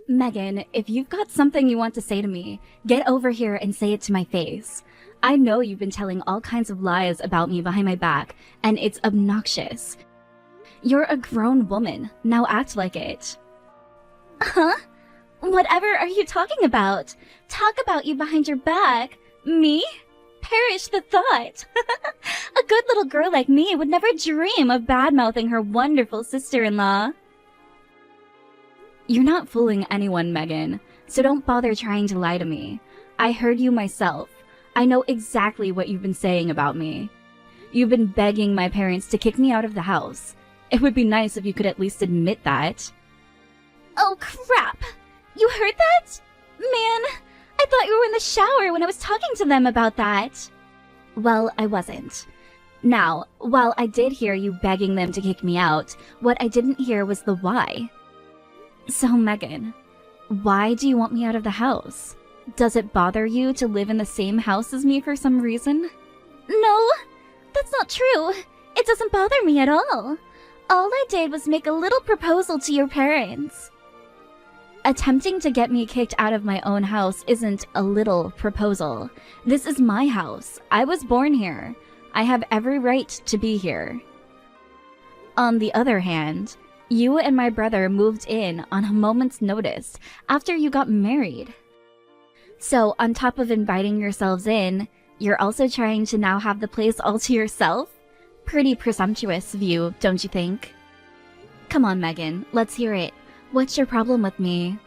Megan, if you've got something you want to say to me, get over here and say it to my face. I know you've been telling all kinds of lies about me behind my back, and it's obnoxious. You're a grown woman. Now act like it. Huh? Whatever are you talking about? Talk about you behind your back? Me? Perish the thought. A good little girl like me would never dream of bad-mouthing her wonderful sister-in-law. You're not fooling anyone, Megan, so don't bother trying to lie to me. I heard you myself. I know exactly what you've been saying about me. You've been begging my parents to kick me out of the house. It would be nice if you could at least admit that. Oh, crap! You heard that? Man, I thought you were in the shower when I was talking to them about that. Well, I wasn't. Now, while I did hear you begging them to kick me out, what I didn't hear was the why. So, Megan, why do you want me out of the house? Does it bother you to live in the same house as me for some reason? No, that's not true. It doesn't bother me at all. All I did was make a little proposal to your parents. Attempting to get me kicked out of my own house isn't a little proposal. This is my house. I was born here. I have every right to be here. On the other hand, you and my brother moved in on a moment's notice after you got married. So on top of inviting yourselves in, you're also trying to now have the place all to yourself? Pretty presumptuous of you, don't you think? Come on, Megan, let's hear it. What's your problem with me?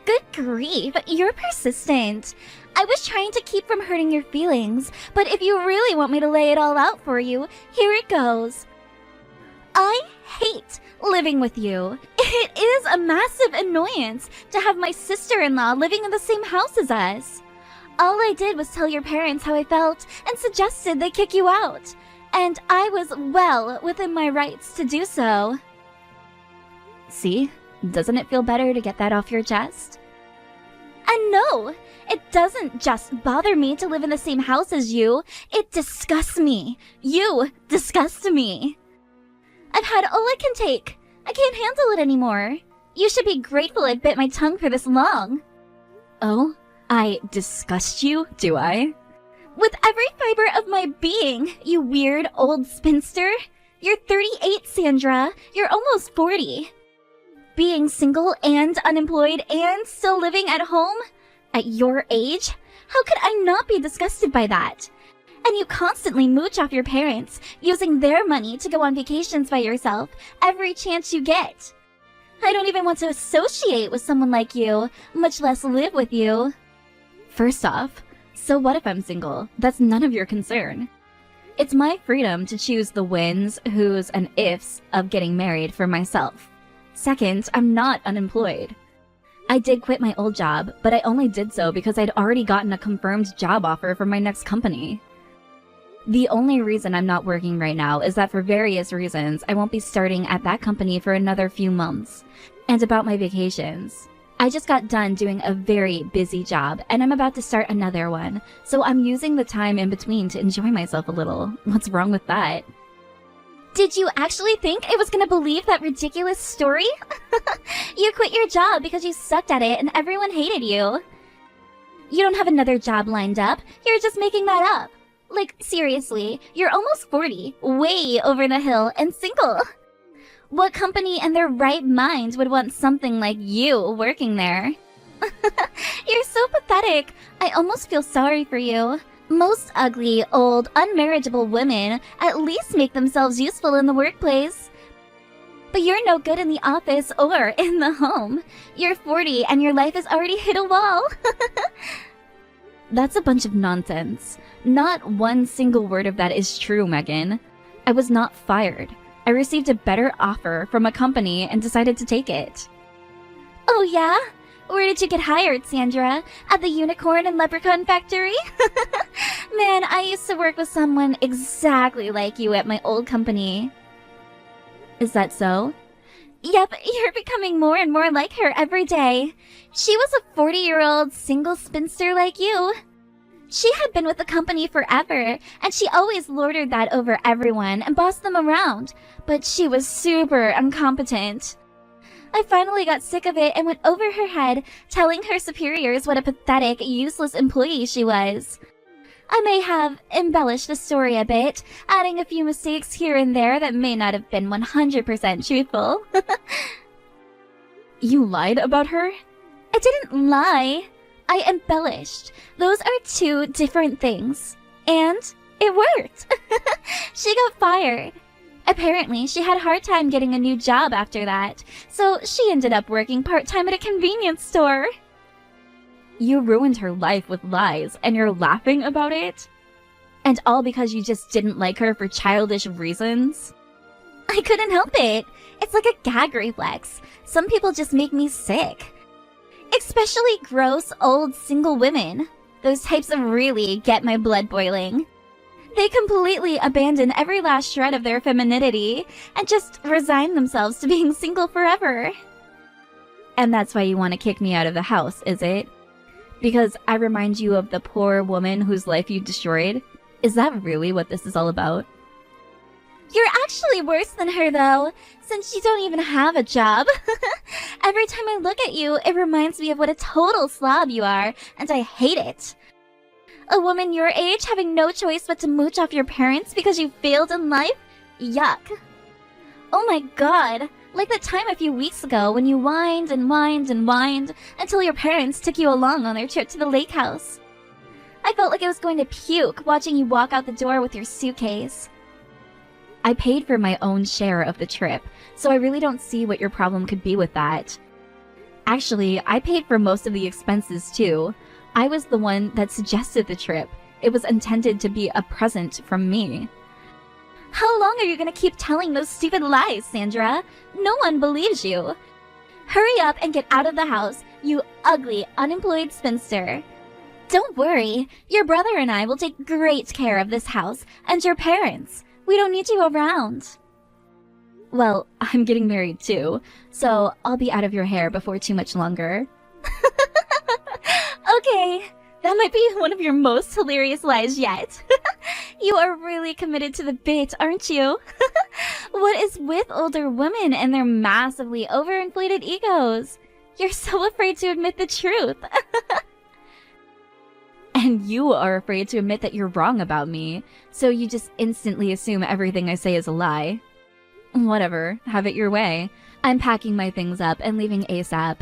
Good grief, you're persistent. I was trying to keep from hurting your feelings, but if you really want me to lay it all out for you, here it goes. I hate living with you. It is a massive annoyance to have my sister-in-law living in the same house as us. All I did was tell your parents how I felt and suggested they kick you out. And I was well within my rights to do so. See? Doesn't it feel better to get that off your chest? And no, it doesn't just bother me to live in the same house as you. It disgusts me. You disgust me. I've had all I can take. I can't handle it anymore. You should be grateful I bit my tongue for this long. Oh, I disgust you, do I? With every fiber of my being, you weird old spinster. You're 38, Sandra. You're almost 40. Being single and unemployed and still living at home? At your age? How could I not be disgusted by that? And you constantly mooch off your parents, using their money to go on vacations by yourself every chance you get. I don't even want to associate with someone like you, much less live with you. First off, so what if I'm single? That's none of your concern. It's my freedom to choose the whens, whos, and ifs of getting married for myself. Second, I'm not unemployed. I did quit my old job, but I only did so because I'd already gotten a confirmed job offer from my next company. The only reason I'm not working right now is that for various reasons, I won't be starting at that company for another few months. And about my vacations. I just got done doing a very busy job, and I'm about to start another one, so I'm using the time in between to enjoy myself a little. What's wrong with that? Did you actually think I was gonna believe that ridiculous story? You quit your job because you sucked at it and everyone hated you. You don't have another job lined up, you're just making that up. Like, seriously, you're almost 40, way over the hill, and single. What company in their right mind would want something like you working there? You're so pathetic. I almost feel sorry for you. Most ugly, old, unmarriageable women at least make themselves useful in the workplace. But you're no good in the office or in the home. You're 40 and your life has already hit a wall. That's a bunch of nonsense. Not one single word of that is true, Megan. I was not fired. I received a better offer from a company and decided to take it. Oh yeah? Where did you get hired, Sandra? At the unicorn and leprechaun factory? Man, I used to work with someone exactly like you at my old company. Is that so? Yep, you're becoming more and more like her every day. She was a 40-year-old single spinster like you. She had been with the company forever, and she always lorded that over everyone and bossed them around, but she was super incompetent. I finally got sick of it and went over her head, telling her superiors what a pathetic, useless employee she was. I may have embellished the story a bit, adding a few mistakes here and there that may not have been 100% truthful. You lied about her? I didn't lie. I embellished. Those are two different things. And it worked. She got fired. Apparently, she had a hard time getting a new job after that, so she ended up working part-time at a convenience store. You ruined her life with lies, and you're laughing about it? And all because you just didn't like her for childish reasons? I couldn't help it. It's like a gag reflex. Some people just make me sick. Especially gross, old, single women. Those types really get my blood boiling. They completely abandon every last shred of their femininity and just resign themselves to being single forever. And that's why you want to kick me out of the house, is it? Because I remind you of the poor woman whose life you destroyed? Is that really what this is all about? You're actually worse than her, though, since you don't even have a job. Every time I look at you, it reminds me of what a total slob you are, and I hate it. A woman your age having no choice but to mooch off your parents because you failed in life? Yuck. Oh my god, like that time a few weeks ago when you whined and whined and whined until your parents took you along on their trip to the lake house. I felt like I was going to puke watching you walk out the door with your suitcase. I paid for my own share of the trip, so I really don't see what your problem could be with that. Actually, I paid for most of the expenses too. I was the one that suggested the trip. It was intended to be a present from me. How long are you gonna keep telling those stupid lies, Sandra? No one believes you. Hurry up and get out of the house, you ugly, unemployed spinster. Don't worry, your brother and I will take great care of this house and your parents. We don't need you around. Well, I'm getting married too, so I'll be out of your hair before too much longer. Okay, that might be one of your most hilarious lies yet. You are really committed to the bit, aren't you? What is with older women and their massively overinflated egos? You're so afraid to admit the truth. And you are afraid to admit that you're wrong about me, so you just instantly assume everything I say is a lie. Whatever, have it your way. I'm packing my things up and leaving ASAP.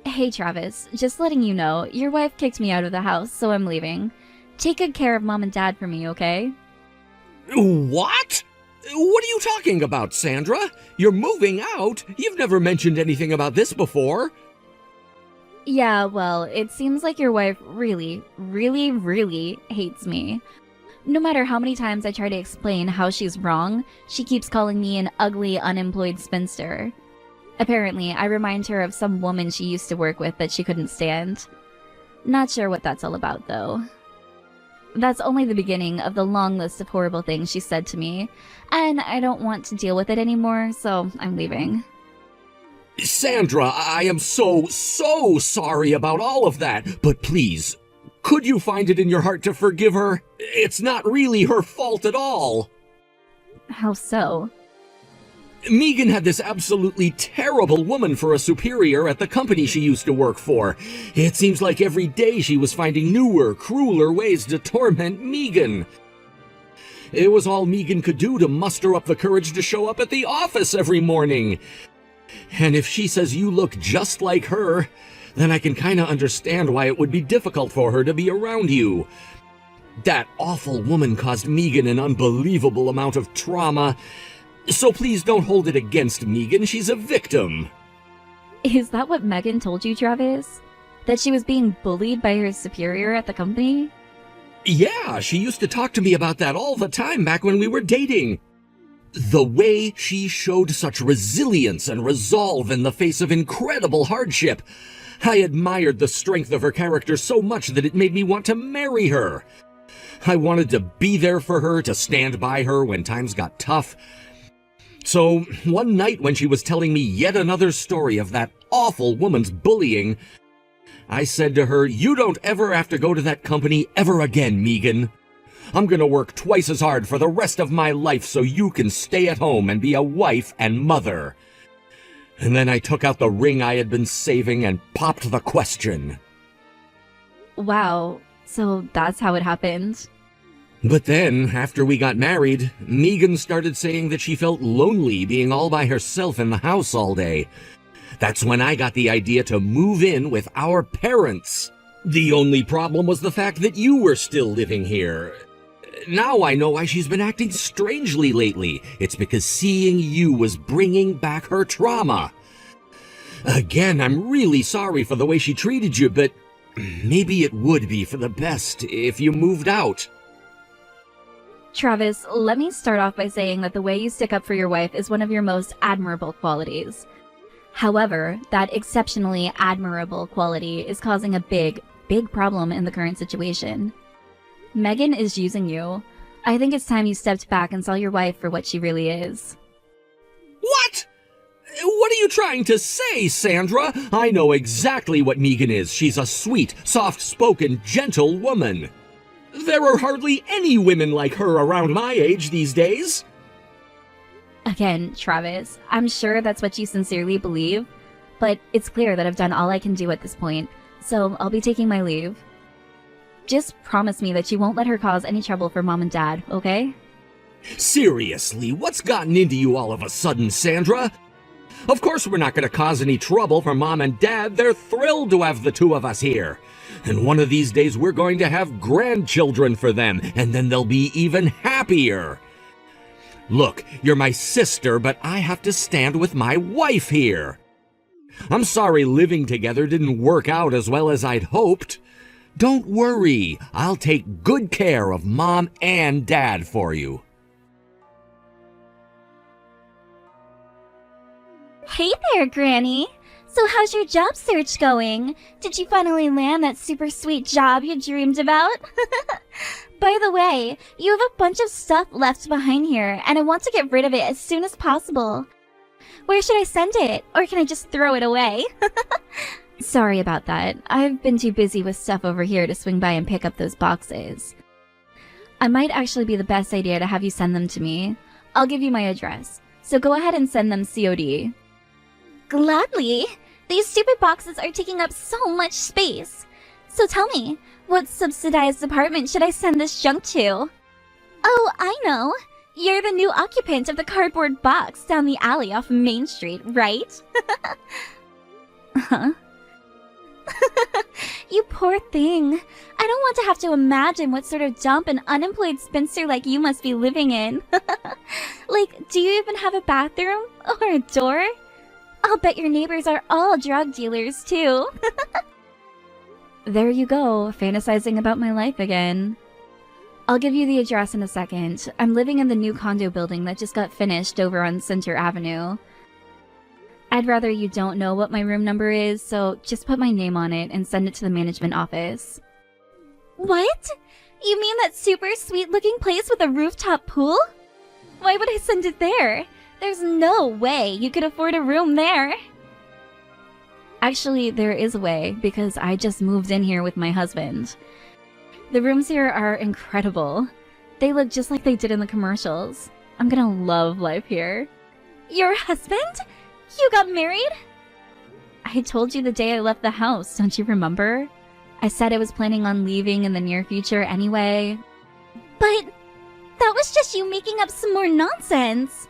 Hey Travis, just letting you know, your wife kicked me out of the house, so I'm leaving. Take good care of Mom and Dad for me, okay? What? What are you talking about, Sandra? You're moving out? You've never mentioned anything about this before. Yeah, well, it seems like your wife really, really, really hates me. No matter how many times I try to explain how she's wrong, she keeps calling me an ugly, unemployed spinster. Apparently, I remind her of some woman she used to work with that she couldn't stand. Not sure what that's all about, though. That's only the beginning of the long list of horrible things she said to me, and I don't want to deal with it anymore, so I'm leaving. Sandra, I am so sorry about all of that, but please, could you find it in your heart to forgive her? It's not really her fault at all. How so? Megan had this absolutely terrible woman for a superior at the company she used to work for. It seems like every day she was finding newer, crueler ways to torment Megan. It was all Megan could do to muster up the courage to show up at the office every morning. And if she says you look just like her, then I can kinda understand why it would be difficult for her to be around you. That awful woman caused Megan an unbelievable amount of trauma. So please don't hold it against Megan, she's a victim. Is that what Megan told you, Travis? That she was being bullied by her superior at the company? Yeah, she used to talk to me about that all the time back when we were dating. The way she showed such resilience and resolve in the face of incredible hardship. I admired the strength of her character so much that it made me want to marry her. I wanted to be there for her, to stand by her when times got tough. So, one night when she was telling me yet another story of that awful woman's bullying, I said to her, "You don't ever have to go to that company ever again, Megan. I'm gonna work twice as hard for the rest of my life so you can stay at home and be a wife and mother. And then I took out the ring I had been saving and popped the question. Wow, so that's how it happened. But then, after we got married, Megan started saying that she felt lonely being all by herself in the house all day. That's when I got the idea to move in with our parents. The only problem was the fact that you were still living here. Now I know why she's been acting strangely lately. It's because seeing you was bringing back her trauma. Again, I'm really sorry for the way she treated you, but maybe it would be for the best if you moved out. Travis, let me start off by saying that the way you stick up for your wife is one of your most admirable qualities. However, that exceptionally admirable quality is causing a big problem in the current situation. Megan is using you. I think it's time you stepped back and saw your wife for what she really is. What? What are you trying to say, Sandra? I know exactly what Megan is. She's a sweet, soft-spoken, gentle woman. There are hardly any women like her around my age these days. Again, Travis, I'm sure that's what you sincerely believe, but it's clear that I've done all I can do at this point, so I'll be taking my leave. Just promise me that you won't let her cause any trouble for Mom and Dad, okay? Seriously, what's gotten into you all of a sudden, Sandra? Of course we're not going to cause any trouble for Mom and Dad. They're thrilled to have the two of us here. And one of these days we're going to have grandchildren for them, and then they'll be even happier. Look, you're my sister, but I have to stand with my wife here. I'm sorry living together didn't work out as well as I'd hoped. Don't worry, I'll take good care of Mom and Dad for you. Hey there, Granny. So how's your job search going? Did you finally land that super sweet job you dreamed about? By the way, you have a bunch of stuff left behind here, and I want to get rid of it as soon as possible. Where should I send it? Or can I just throw it away? Sorry about that. I've been too busy with stuff over here to swing by and pick up those boxes. I might actually be the best idea to have you send them to me. I'll give you my address, so go ahead and send them COD. Gladly. These stupid boxes are taking up so much space. So tell me, what subsidized apartment should I send this junk to? Oh, I know. You're the new occupant of the cardboard box down the alley off Main Street, right? Huh? You poor thing. I don't want to have to imagine what sort of dump an unemployed spinster like you must be living in. Like, do you even have a bathroom? Or a door? I'll bet your neighbors are all drug dealers, too. There you go, fantasizing about my life again. I'll give you the address in a second. I'm living in the new condo building that just got finished over on Center Avenue. I'd rather you don't know what my room number is, so just put my name on it and send it to the management office. What? You mean that super sweet looking place with a rooftop pool? Why would I send it there? There's no way you could afford a room there. Actually, there is a way, because I just moved in here with my husband. The rooms here are incredible. They look just like they did in the commercials. I'm gonna love life here. Your husband? You got married? I told you the day I left the house, don't you remember? I said I was planning on leaving in the near future anyway. But that was just you making up some more nonsense.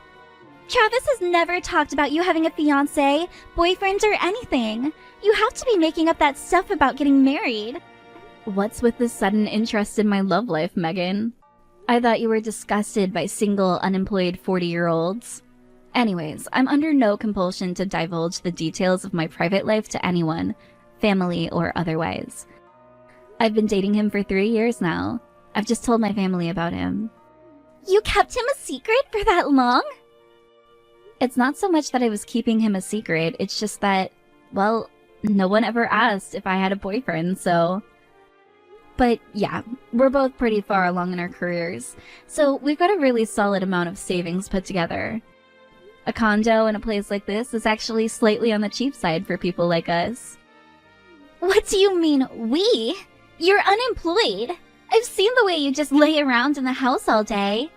Travis has never talked about you having a fiancé, boyfriend, or anything. You have to be making up that stuff about getting married. What's with this sudden interest in my love life, Megan? I thought you were disgusted by single, unemployed 40-year-olds. Anyways, I'm under no compulsion to divulge the details of my private life to anyone, family or otherwise. I've been dating him for 3 years now. I've just told my family about him. You kept him a secret for that long? It's not so much that I was keeping him a secret, it's just that, well, no one ever asked if I had a boyfriend, so... But yeah, we're both pretty far along in our careers, so we've got a really solid amount of savings put together. A condo in a place like this is actually slightly on the cheap side for people like us. What do you mean, we? You're unemployed. I've seen the way you just lay around in the house all day.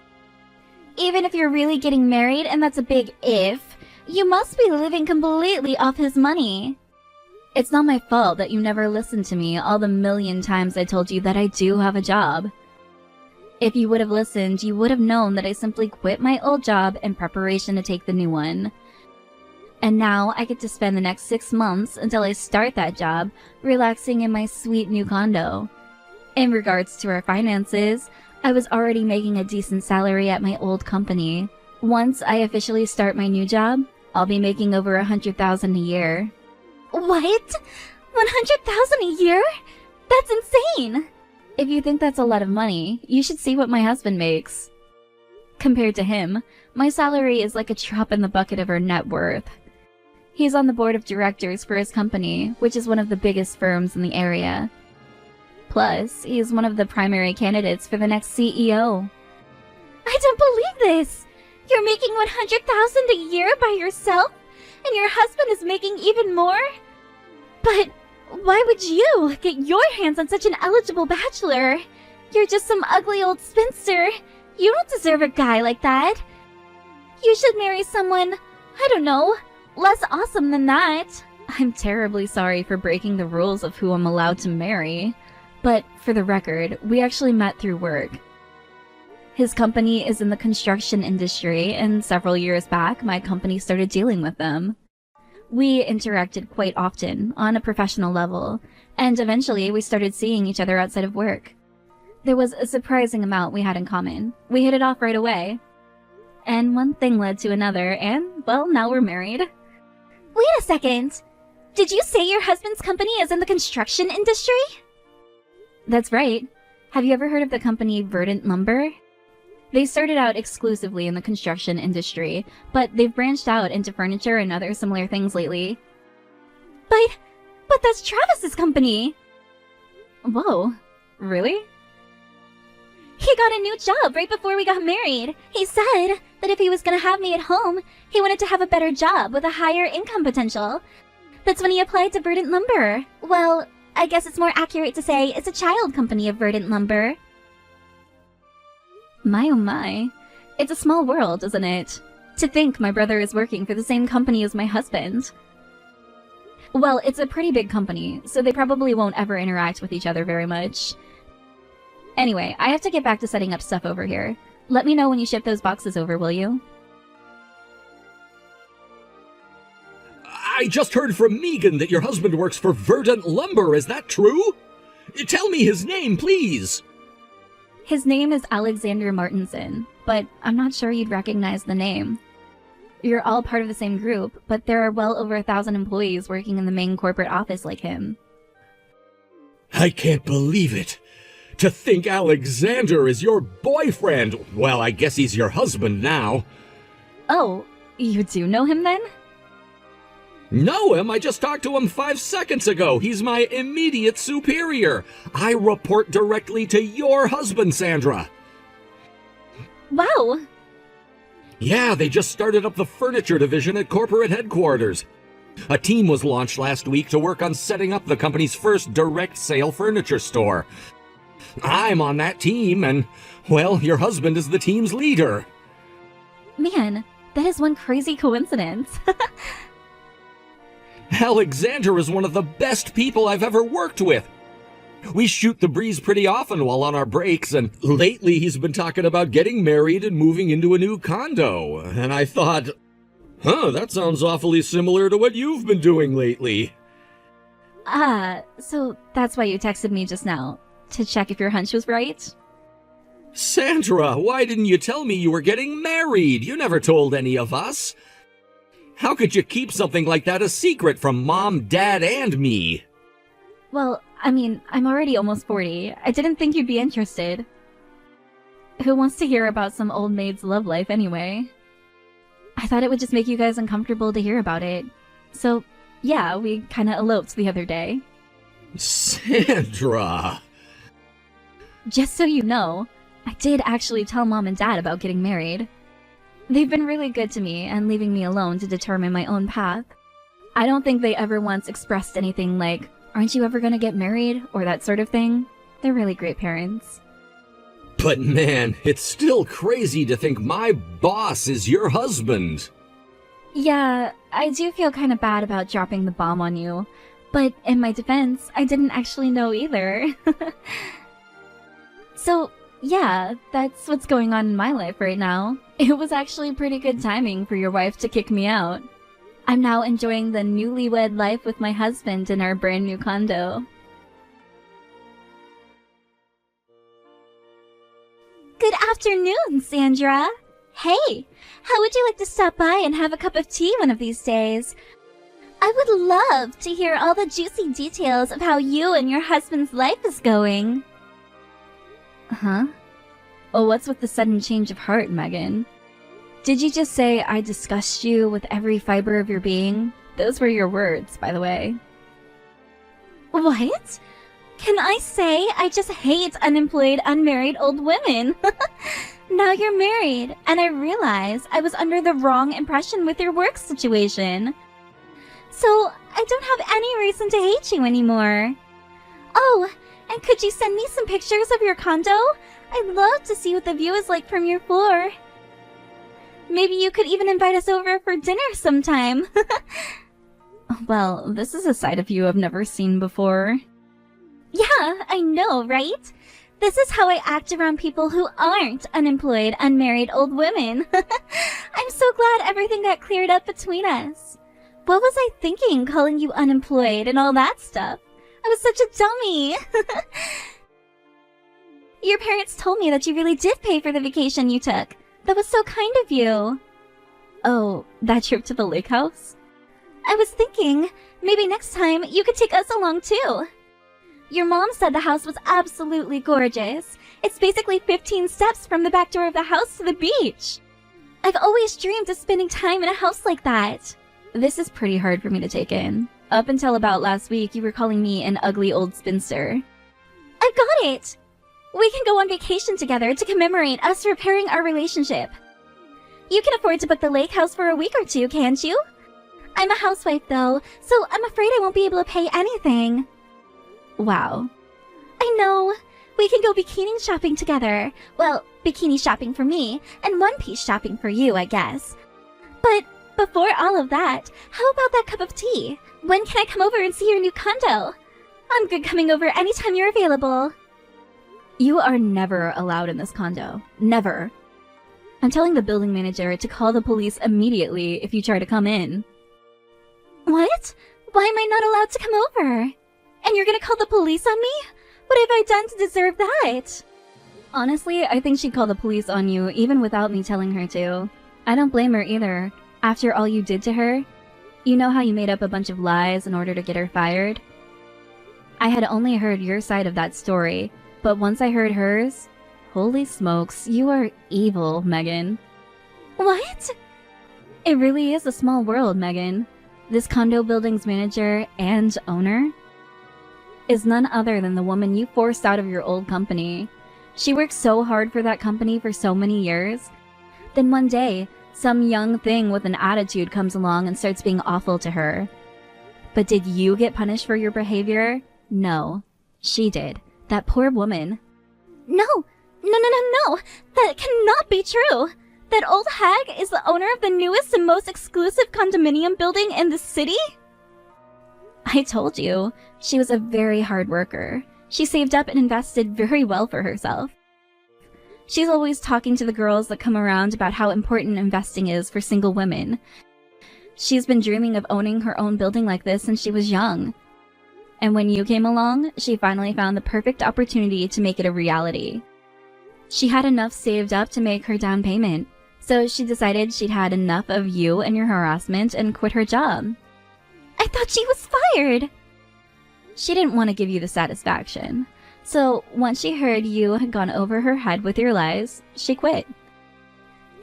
Even if you're really getting married, and that's a big if, you must be living completely off his money. It's not my fault that you never listened to me all the million times I told you that I do have a job. If you would have listened, you would have known that I simply quit my old job in preparation to take the new one. And now I get to spend the next 6 months until I start that job relaxing in my sweet new condo. In regards to our finances, I was already making a decent salary at my old company. Once I officially start my new job, I'll be making over $100,000 a year. What? $100,000 a year? That's insane! If you think that's a lot of money, you should see what my husband makes. Compared to him, my salary is like a drop in the bucket of our net worth. He's on the board of directors for his company, which is one of the biggest firms in the area. Plus, he's one of the primary candidates for the next CEO. I don't believe this! You're making $100,000 a year by yourself? And your husband is making even more? But why would you get your hands on such an eligible bachelor? You're just some ugly old spinster. You don't deserve a guy like that. You should marry someone, I don't know, less awesome than that. I'm terribly sorry for breaking the rules of who I'm allowed to marry. But for the record, we actually met through work. His company is in the construction industry, and several years back, my company started dealing with them. We interacted quite often, on a professional level, and eventually we started seeing each other outside of work. There was a surprising amount we had in common. We hit it off right away. And one thing led to another, and, well, now we're married. Wait a second! Did you say your husband's company is in the construction industry? That's right. Have you ever heard of the company Verdant Lumber? They started out exclusively in the construction industry, but they've branched out into furniture and other similar things lately. But that's Travis's company! Whoa, really? He got a new job right before we got married. He said that if he was gonna have me at home, he wanted to have a better job with a higher income potential. That's when he applied to Verdant Lumber. Well, I guess it's more accurate to say it's a child company of Verdant Lumber. My oh my. It's a small world, isn't it? To think my brother is working for the same company as my husband. Well, it's a pretty big company, so they probably won't ever interact with each other very much. Anyway, I have to get back to setting up stuff over here. Let me know when you ship those boxes over, will you? I just heard from Megan that your husband works for Verdant Lumber. Is that true? Tell me his name, please. His name is Alexander Martinson, but I'm not sure you'd recognize the name. You're all part of the same group, but there are well over 1,000 employees working in the main corporate office like him. I can't believe it. To think Alexander is your boyfriend. Well, I guess he's your husband now. Oh, you do know him then? Know him? I just talked to him 5 seconds ago. He's my immediate superior. I report directly to your husband, Sandra. Wow. Yeah, they just started up the furniture division at corporate headquarters. A team was launched last week to work on setting up the company's first direct sale furniture store. I'm on that team, and, well, your husband is the team's leader. Man, that is one crazy coincidence. Alexander is one of the best people I've ever worked with. We shoot the breeze pretty often while on our breaks, and lately he's been talking about getting married and moving into a new condo. And I thought, that sounds awfully similar to what you've been doing lately. So that's why you texted me just now, to check if your hunch was right? Sandra, why didn't you tell me you were getting married? You never told any of us. How could you keep something like that a secret from Mom, Dad, and me? Well, I mean, I'm already almost 40. I didn't think you'd be interested. Who wants to hear about some old maid's love life anyway? I thought it would just make you guys uncomfortable to hear about it. So, yeah, we kinda eloped the other day. Sandra! Just so you know, I did actually tell Mom and Dad about getting married. They've been really good to me and leaving me alone to determine my own path. I don't think they ever once expressed anything like, "Aren't you ever gonna get married?" or that sort of thing. They're really great parents. But man, it's still crazy to think my boss is your husband. Yeah, I do feel kind of bad about dropping the bomb on you. But in my defense, I didn't actually know either. So, yeah, that's what's going on in my life right now. It was actually pretty good timing for your wife to kick me out. I'm now enjoying the newlywed life with my husband in our brand new condo. Good afternoon, Sandra. Hey, how would you like to stop by and have a cup of tea one of these days? I would love to hear all the juicy details of how you and your husband's life is going. Huh? Oh, what's with the sudden change of heart, Megan? Did you just say I disgust you with every fiber of your being? Those were your words, by the way. What? Can I say I just hate unemployed, unmarried old women? Now you're married, and I realize I was under the wrong impression with your work situation. So I don't have any reason to hate you anymore. Oh, and could you send me some pictures of your condo? I'd love to see what the view is like from your floor. Maybe you could even invite us over for dinner sometime. Well, this is a side of you I've never seen before. Yeah, I know, right? This is how I act around people who aren't unemployed, unmarried old women. I'm so glad everything got cleared up between us. What was I thinking, calling you unemployed and all that stuff? I was such a dummy. Your parents told me that you really did pay for the vacation you took. That was so kind of you. Oh, that trip to the lake house? I was thinking, maybe next time you could take us along too. Your mom said the house was absolutely gorgeous. It's basically 15 steps from the back door of the house to the beach. I've always dreamed of spending time in a house like that. This is pretty hard for me to take in. Up until about last week, you were calling me an ugly old spinster. I've got it! We can go on vacation together to commemorate us repairing our relationship. You can afford to book the lake house for a week or two, can't you? I'm a housewife though, so I'm afraid I won't be able to pay anything. Wow. I know. We can go bikini shopping together. Well, bikini shopping for me, and one-piece shopping for you, I guess. But before all of that, how about that cup of tea? When can I come over and see your new condo? I'm good coming over anytime you're available. You are never allowed in this condo. Never. I'm telling the building manager to call the police immediately if you try to come in. What? Why am I not allowed to come over? And you're gonna call the police on me? What have I done to deserve that? Honestly, I think she'd call the police on you even without me telling her to. I don't blame her either. After all you did to her, you know how you made up a bunch of lies in order to get her fired? I had only heard your side of that story, but once I heard hers, holy smokes, you are evil, Megan. What? It really is a small world, Megan. This condo building's manager and owner is none other than the woman you forced out of your old company. She worked so hard for that company for so many years. Then one day, some young thing with an attitude comes along and starts being awful to her. But did you get punished for your behavior? No. She did. That poor woman. No! That cannot be true! That old hag is the owner of the newest and most exclusive condominium building in the city? I told you. She was a very hard worker. She saved up and invested very well for herself. She's always talking to the girls that come around about how important investing is for single women. She's been dreaming of owning her own building like this since she was young. And when you came along, she finally found the perfect opportunity to make it a reality. She had enough saved up to make her down payment, so she decided she'd had enough of you and your harassment and quit her job. I thought she was fired! She didn't want to give you the satisfaction. So once she heard you had gone over her head with your lies, she quit.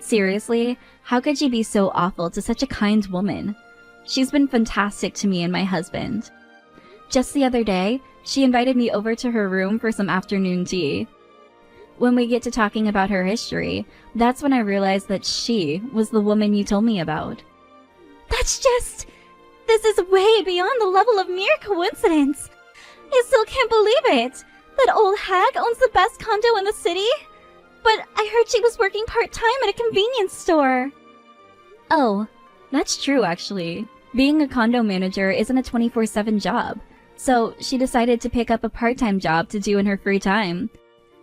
Seriously, how could you be so awful to such a kind woman? She's been fantastic to me and my husband. Just the other day, she invited me over to her room for some afternoon tea. When we get to talking about her history, that's when I realized that she was the woman you told me about. This is way beyond the level of mere coincidence. I still can't believe it. That old hag owns the best condo in the city? But I heard she was working part-time at a convenience store. Oh, that's true actually. Being a condo manager isn't a 24/7 job, so she decided to pick up a part-time job to do in her free time.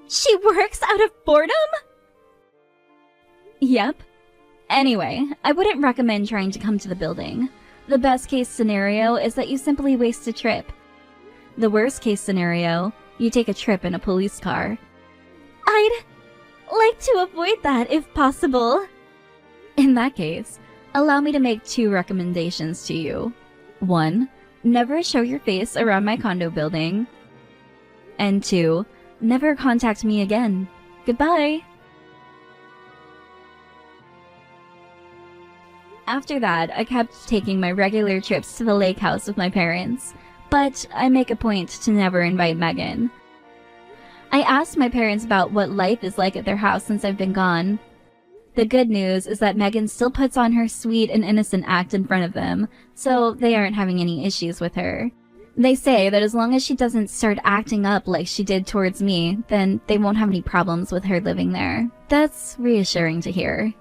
She works out of boredom? Yep. Anyway, I wouldn't recommend trying to come to the building. The best case scenario is that you simply waste a trip. The worst case scenario, you take a trip in a police car. I'd like to avoid that if possible. In that case, allow me to make 2 recommendations to you. 1, never show your face around my condo building. And 2, never contact me again. Goodbye! After that, I kept taking my regular trips to the lake house with my parents, but I make a point to never invite Megan. I asked my parents about what life is like at their house since I've been gone. The good news is that Megan still puts on her sweet and innocent act in front of them, so they aren't having any issues with her. They say that as long as she doesn't start acting up like she did towards me, then they won't have any problems with her living there. That's reassuring to hear.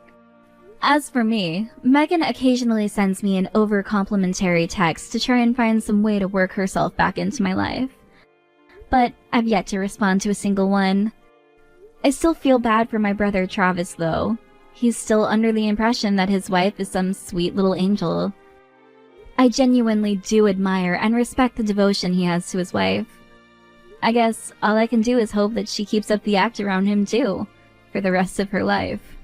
As for me, Megan occasionally sends me an over-complimentary text to try and find some way to work herself back into my life. But I've yet to respond to a single one. I still feel bad for my brother Travis though. He's still under the impression that his wife is some sweet little angel. I genuinely do admire and respect the devotion he has to his wife. I guess all I can do is hope that she keeps up the act around him too, for the rest of her life.